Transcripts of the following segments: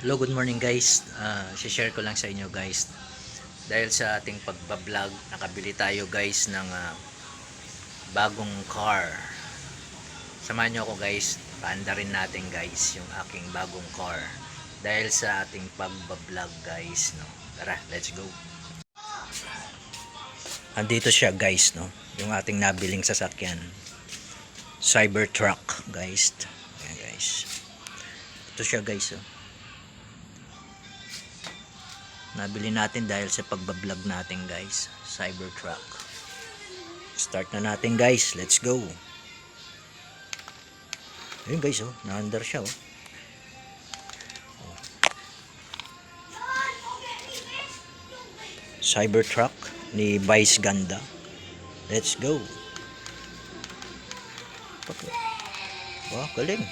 Hello, good morning guys. Share ko lang sa inyo guys. Dahil sa ating pagbablog, nakabili tayo guys ng bagong car. Samahan nyo ako guys. Paanda rin natin guys yung aking bagong car. Dahil sa ating pagbablog guys. No? Tara, let's go. Andito siya guys. No? Yung ating nabiling sasakyan. Cybertruck guys. Ayan guys. Ito siya guys. Oh. Nabili natin dahil sa pagbablog natin guys. Cybertruck. Start na natin guys. Let's go. Ayun guys oh. Na-under siya oh. Cybertruck ni Vice Ganda. Let's go. Wow, galing.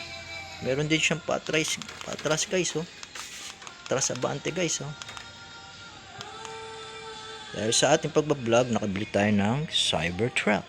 Meron din siyang patras guys oh. Patras abante guys oh. Dahil sa ating pagbablog, nakabili tayo ng Cybertruck.